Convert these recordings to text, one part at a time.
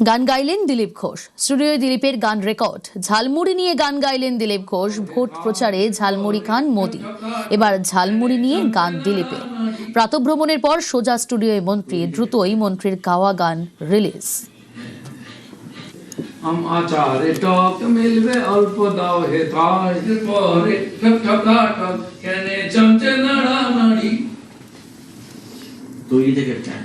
গান গাইলেন দিলীপ ঘোষ। স্টুডিওয়ে দিলীপের গান রেকর্ড। ঝালমুড়ি নিয়ে গান গাইলেন দিলীপ ঘোষ। ভোট প্রচারে ঝালমুড়ি খান মোদি। এবার ঝালমুড়ি নিয়ে গান দিলীপের। প্রাতঃভ্রমণের পর সোজা স্টুডিওয়ে মন্ত্রী। দ্রুতই মন্ত্রীর গাওয়া গান রিলিজ। আচারে টক মিলবে অল্প দাও হে তাই পরে ঠকঠকাটক কেনে চমচে নাড়ানাড়ি তৈরি থেকে চাই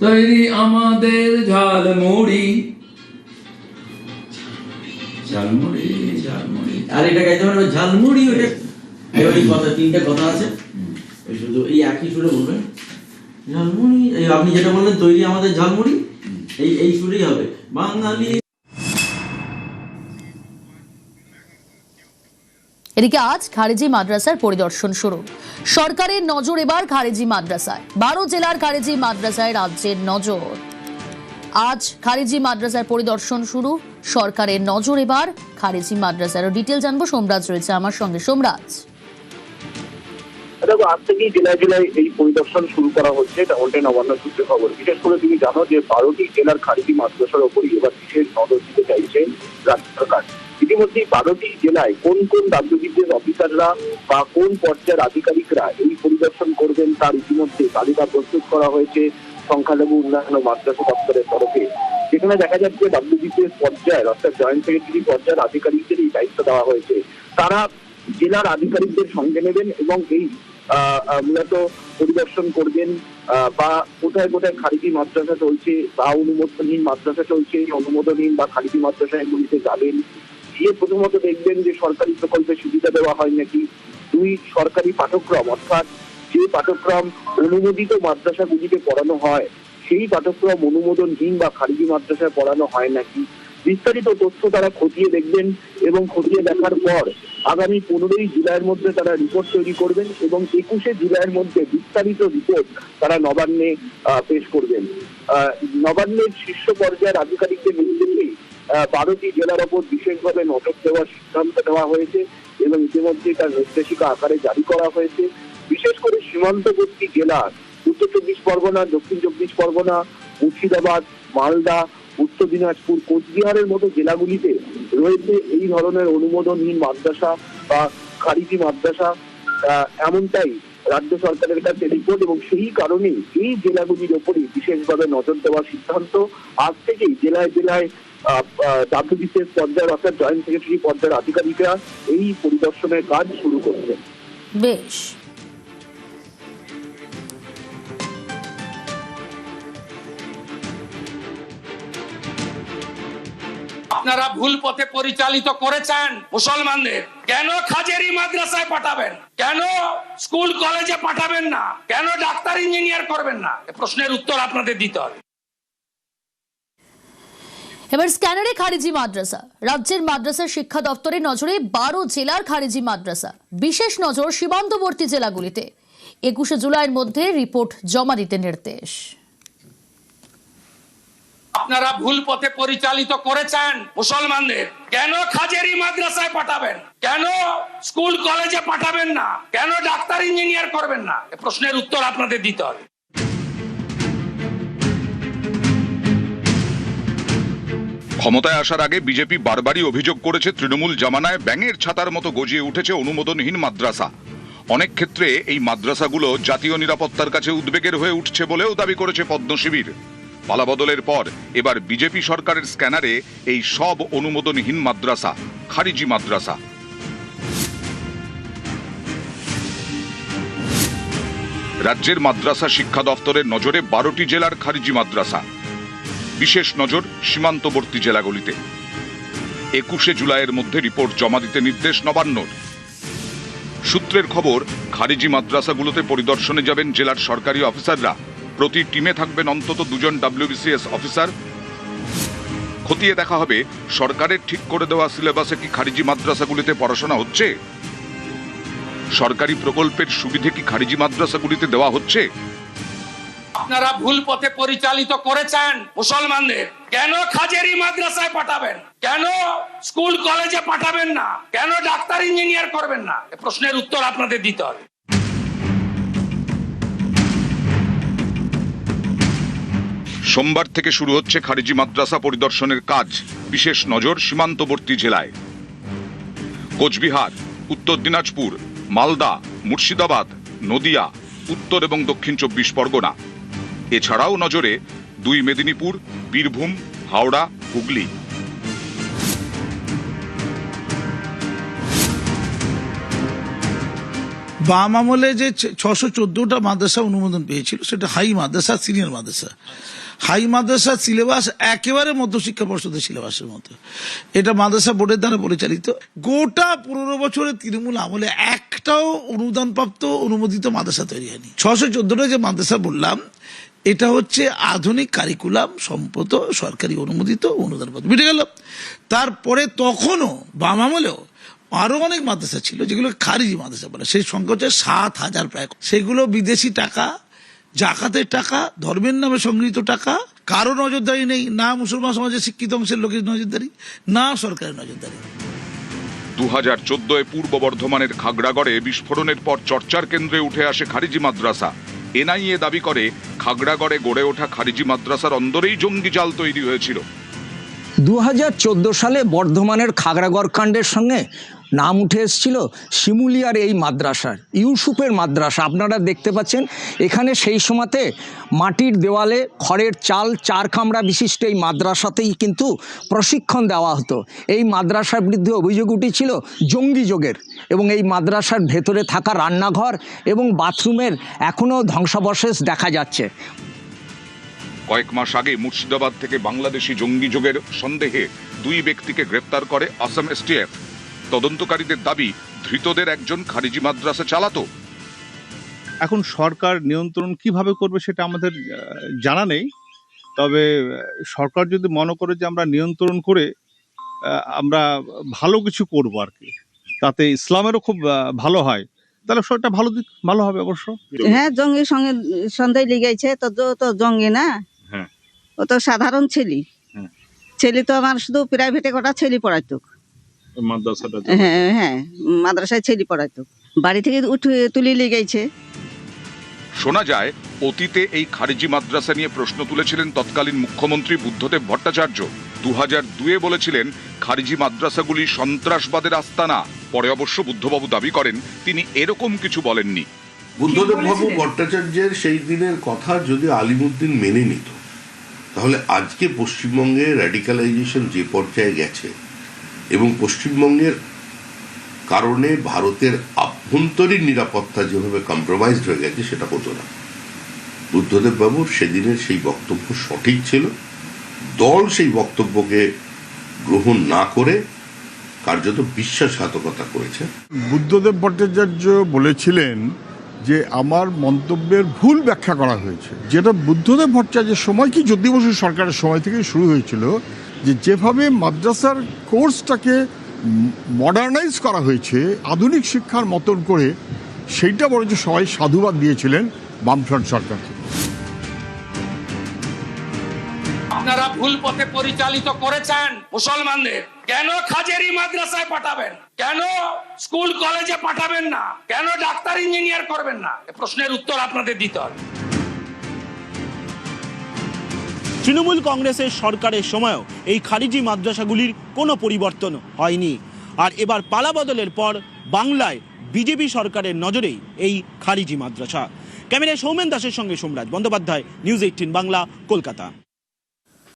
তৈরি আমাদের ঝালমুড়ি ঝালমুড়ি ঝালমুড়ি আর এটা গাইতে পারবে ঝালমুড়ি ওটা এই কথা তিনটা কথা আছে এই শুধু এই একই সুরে বলবেন ঝালমুড়ি এই আপনি যেটা বললেন তৈরি আমাদের ঝালমুড়ি এই সুরেই হবে বাঙালি। এদিকে আজ খারেজি মাদ্রাসার পরিদর্শন শুরু। সরকারের নজর এবার খারেজি মাদ্রাসায়। 12 জেলার খারেজি মাদ্রাসায় রাজ্যের নজর। আজ খারেজি মাদ্রাসার পরিদর্শন শুরু। সরকারের নজর এবার খারেজি মাদ্রাসার। ডিটেল জানবো, সোমরাজ রয়েছে আমার সঙ্গে। সোমরাজ, দেখো, আজ থেকেই জেলায় জেলায় এই পরিদর্শন শুরু করা হচ্ছে, এটা ওল্টে নবান্ন সূত্রে খবর। বিশেষ করে তুমি জানো যে 12টি জেলার খারেজি মাদ্রাসার ওপরই এবার বিশেষ নজর দিতে চাইছে রাজ্য সরকার। ইতিমধ্যেই 12টি জেলায় কোন কোন রাজ্যবিদ্যুৎ অফিসাররা বা কোন পর্যায়ের আধিকারিকরা এই পরিদর্শন করবেন তার ইতিমধ্যে তালিকা প্রস্তুত করা হয়েছে সংখ্যালঘু উন্নয়ন ও মাদ্রাসা দপ্তরের তরফে। যেখানে দেখা যাচ্ছে ডাব্লিউবিসিএস পর্যায়ের অর্থাৎ জয়েন্ট সেক্রেটারি পর্যায়ের আধিকারিকদের এই দায়িত্ব দেওয়া হয়েছে। তারা জেলার আধিকারিকদের সঙ্গে নেবেন এবং এই মূলত পরিদর্শন করবেন বা কোথায় কোথায় খারিজি মাদ্রাসা চলছে বা অনুমোদনহীন মাদ্রাসা চলছে, অনুমোদনহীন বা খারিজি মাদ্রাসা এগুলিতে যাবেন। গিয়ে প্রথমত দেখবেন যে সরকারি প্রকল্পে সুবিধা দেওয়া হয় নাকি। 2, সরকারি পাঠ্যক্রম অর্থাৎ যে পাঠ্যক্রম অনুমোদিত মাদ্রাসাগুলিতে পড়ানো হয় সেই পাঠ্যক্রম অনুমোদনহীন বা খারিজি মাদ্রাসায় পড়ানো হয় নাকি। বিস্তারিত তথ্য তারা খতিয়ে দেখবেন এবং খতিয়ে দেখার পর আগামী 15ই জুলাইয়ের মধ্যে তারা রিপোর্ট তৈরি করবেন এবং 21শে জুলাইয়ের মধ্যে বিস্তারিত রিপোর্ট তারা নবান্নে পেশ করবেন। নবান্নের শীর্ষ পর্যায়ের আধিকারিকদের নির্দেশেই 12টি জেলার ওপর বিশেষভাবে নজর দেওয়ার সিদ্ধান্ত নেওয়া হয়েছে এবং ইতিমধ্যে তার নির্দেশিকা আকারে জারি করা হয়েছে। বিশেষ করে সীমান্তবর্তী জেলা উত্তর 24 পরগনা, দক্ষিণ 24 পরগনা, মুর্শিদাবাদ, মালদা, উত্তর দিনাজপুর, কোচবিহারের মতো জেলাগুলিতে রয়েছে এই ধরনের অনুমোদনহীন মাদ্রাসা বা খারিজি মাদ্রাসা। এমনটাই রাজ্য সরকারের কাছে রিপোর্ট এবং সেই কারণেই এই জেলাগুলির ওপরই বিশেষভাবে নজর দেওয়ার সিদ্ধান্ত। আজ থেকেই জেলায় জেলায় ডাব্লিউবিসিএস পর্যায়ের অর্থাৎ জয়েন্ট সেক্রেটারি পর্যায়ের আধিকারিকরা এই পরিদর্শনের কাজ শুরু করছে। বেশ। আপনারা ভুল পথে পরিচালিত করেছেন মুসলমানদের। কেন খাজেরি মাদ্রাসায় পাঠাবেন? কেন স্কুল কলেজে পাঠাবেন না? কেন ডাক্তার ইঞ্জিনিয়ার করবেন না? এই প্রশ্নের উত্তর আপনাদের দিতে হবে। এবার স্ক্যানারে খারিজি মাদ্রাসা। রাজ্যের মাদ্রাসা শিক্ষা দপ্তরের নজরে 12 জেলার খারিজি মাদ্রাসা। বিশেষ নজর সীমান্তবর্তী জেলাগুলিতে। 21শে জুলাইয়ের মধ্যে রিপোর্ট জমা দিতে নির্দেশ। আপনারা ভুল পথে পরিচালিত করেছেন মুসলমানদের। কেন খাজেরি মাদ্রাসায় পাঠাবেন? কেন স্কুল কলেজে পাঠাবেন না? কেন ডাক্তার ইঞ্জিনিয়ার করবেন না? এই প্রশ্নের উত্তর আপনাদের দিতে হবে। ক্ষমতায় আসার আগে বিজেপি বারবারই অভিযোগ করেছে তৃণমূল জামানায় ব্যাঙের ছাতার মতো গজিয়ে উঠেছে অনুমোদনহীন মাদ্রাসা। অনেক ক্ষেত্রে এই মাদ্রাসাগুলো জাতীয় নিরাপত্তার কাছে উদ্বেগের হয়ে উঠছে বলেও দাবি করেছে পদ্ম শিবির। পালাবদলের পর এবার বিজেপি সরকারের স্ক্যানারে এই সব অনুমোদনহীন মাদ্রাসা, খারিজি মাদ্রাসা। রাজ্যের মাদ্রাসা শিক্ষা দপ্তরের নজরে 12টি জেলার খারিজি মাদ্রাসা। বিশেষ নজর সীমান্তবর্তী জেলাগুলিতে। 21শে জুলাইয়ের মধ্যে রিপোর্ট জমা দিতে নির্দেশ নবান্নর। সূত্রের খবর, খারিজি মাদ্রাসাগুলোতে পরিদর্শনে যাবেন জেলার সরকারি অফিসাররা। প্রতি টিমে থাকবেন অন্তত 2 জন ডাব্লিউবিসিএস অফিসার। খতিয়ে দেখা হবে সরকারের ঠিক করে দেওয়া সিলেবাসে কি খারিজি মাদ্রাসাগুলিতে পড়াশোনা হচ্ছে, সরকারি প্রকল্পের সুবিধে কি খারিজি মাদ্রাসাগুলিতে দেওয়া হচ্ছে। আপনারা ভুল পথে পরিচালিত করেছেন মুসলমানদের। কেন খাজেরি মাদ্রাসায় পাঠাবেন? কেন স্কুল কলেজে পাঠাবেন না? কেন ডাক্তার ইঞ্জিনিয়ার করবেন না? এই প্রশ্নের উত্তর আপনাদের দিতে হবে। সোমবার থেকে শুরু হচ্ছে খারিজি মাদ্রাসা পরিদর্শনের কাজ। বিশেষ নজর সীমান্তবর্তী জেলায়। কোচবিহার, উত্তর দিনাজপুর, মালদা, মুর্শিদাবাদ, নদিয়া, উত্তর এবং দক্ষিণ 24 পরগনা। এছাড়াও নজরে 2 মেদিনীপুর, বীরভূম, হাওড়া, হুগলি। বাম আমলে যে 614টা মাদ্রাসা অনুমোদন পেয়েছিল সেটা হাই মাদ্রাসা, সিনিয়র মাদ্রাসা। হাই মাদ্রাসা সিলেবাস একেবারে মধ্যশিক্ষা পর্ষদের সিলেবাসের মতো। এটা মাদ্রাসা বোর্ডের দ্বারা পরিচালিত। গোটা 15 বছরে তৃণমূল আমলে একটাও অনুদানপ্রাপ্ত অনুমোদিত মাদ্রাসা তৈরি হয়নি। 614টা যে মাদ্রাসা বললাম এটা হচ্ছে আধুনিক কারিকুলাম সম্পন্ন সরকারি অনুমোদিত অনুদানপ্রাপ্ত। মিটে গেল। তারপরে তখনও বাম আমলেও আরো অনেক মাদ্রাসা ছিল যেগুলো খারিজি মাদ্রাসা বলে, সেই সংখ্যা হচ্ছে 7,000 প্রায়। সেগুলো বিদেশি টাকা, জাকাতের টাকা, ধর্মের নামে সংগৃহীত টাকা, কারো নজরদারি নেই, না মুসলমান সমাজের শিক্ষিত অংশের লোকের নজরদারি, না সরকারের নজরদারি। 2014-এ পূর্ব বর্ধমানের খাগড়াগড়ে বিস্ফোরণের পর চর্চার কেন্দ্রে উঠে আসে খারিজি মাদ্রাসা। এনআইএ দাবি করে খাগড়াগড়ে গড়ে ওঠা খারিজি মাদ্রাসার অন্দরেই জঙ্গি জাল তৈরি হয়েছিল। 2014 সালে বর্ধমানের খাগড়াগড় কাণ্ডের সঙ্গে নাম উঠে এসেছিল শিমুলিয়ার এই মাদ্রাসার, ইউসুফের মাদ্রাসা। আপনারা দেখতে পাচ্ছেন এখানে সেই সময়তে মাটির দেওয়ালে খড়ের চাল 4 কামরা বিশিষ্ট এই মাদ্রাসাতেই কিন্তু প্রশিক্ষণ দেওয়া হতো। এই মাদ্রাসার বিরুদ্ধে অভিযোগ উঠেছিল জঙ্গি যোগের, এবং এই মাদ্রাসার ভেতরে থাকা রান্নাঘর এবং বাথরুমের এখনও ধ্বংসাবশেষ দেখা যাচ্ছে। কয়েক মাস আগে মুর্শিদাবাদ থেকে বাংলাদেশি জঙ্গি যোগের সন্দেহে 2 ব্যক্তিকে গ্রেপ্তার করে আসাম এসটিএফ। তদন্তকারীদের দাবি ধৃতদের একজন খারিজি মাদ্রাসা চালাতো। এখন সরকার নিয়ন্ত্রণ কিভাবে করবে সেটা আমাদের জানা নেই। তবে সরকার যদি মনে করে যে আমরা নিয়ন্ত্রণ করে আমরা ভালো কিছু করবো আর কি, তাতে ইসলামেরও খুব ভালো হয়, তাহলে সেটা ভালো হবে অবশ্য। হ্যাঁ, জঙ্গির সঙ্গে সন্দেহ লেগেছে তো জঙ্গি না, ও তো সাধারণ ছেলে তো আমার শুধু প্রাইভেটে কটা ছেলে পড়াইতো, হ্যাঁ মাদ্রাসায় ছেলে পড়াইতো, বাড়ি থেকে তুলে লেগেছে। শোনা যায় অতীতে এই খারিজি মাদ্রাসা নিয়ে প্রশ্ন তুলেছিলেন তৎকালীন মুখ্যমন্ত্রী বুদ্ধদেব ভট্টাচার্য। 2002-এ বলেছিলেন খারিজি মাদ্রাসাগুলি সন্ত্রাসবাদের আস্তানা। পরে অবশ্য বুদ্ধবাবু দাবি করেন তিনি এরকম কিছু বলেননি। বুদ্ধদেব বাবু ভট্টাচার্যের সেই দিনের কথা যদি আলিমুদ্দিন মেনে নিত, তাহলে আজকে পশ্চিমবঙ্গে র্যাডিক্যালাইজেশন যে পর্যায়ে গেছে এবং পশ্চিমবঙ্গের কারণে ভারতের আভ্যন্তরীণ নিরাপত্তা যেভাবে কম্প্রোমাইজড হয়ে গেছে সেটা হতো না। বুদ্ধদেব বাবুর সেদিনের সেই বক্তব্য সঠিক ছিল। দল সেই বক্তব্যকে গ্রহণ না করে কার্যত বিশ্বাসঘাতকতা করেছে। বুদ্ধদেব ভট্টাচার্য বলেছিলেন যে আমার মন্তব্যের ভুল ব্যাখ্যা করা হয়েছে, যেটা বুদ্ধদেব ভট্টাচার্যের সময় কি জ্যোতি বসু সরকারের সময় থেকে শুরু হয়েছিল, যে যেভাবে মাদ্রাসার কোর্সটাকে মডার্নাইজ করা হয়েছে আধুনিক শিক্ষার মতন করে, সেইটা বরঞ্চ সবাই সাধুবাদ দিয়েছিলেন বামফ্রন্ট সরকারকে। আপনারা ভুল পথে পরিচালিত করেছেন মুসলমানদের। কেন খাজেরি মাদ্রাসায় পাঠাবেন? কেন স্কুল কলেজে পাঠাবেন না? কেন ডাক্তার ইঞ্জিনিয়ার করবেন না? এই প্রশ্নের উত্তর আপনাদের দিতে হবে। তৃণমূল কংগ্রেসের সরকারের সময়ও এই খারিজি মাদ্রাসাগুলির কোনো পরিবর্তন হয়নি। আর এবার পালাবদলের পর বাংলায় বিজেপি সরকারের নজরেই এই খারিজি মাদ্রাসা। ক্যামেরায় সৌমেন দাসের সঙ্গে সোমরাজ বন্দ্যোপাধ্যায়, নিউজ 18 বাংলা, কলকাতা।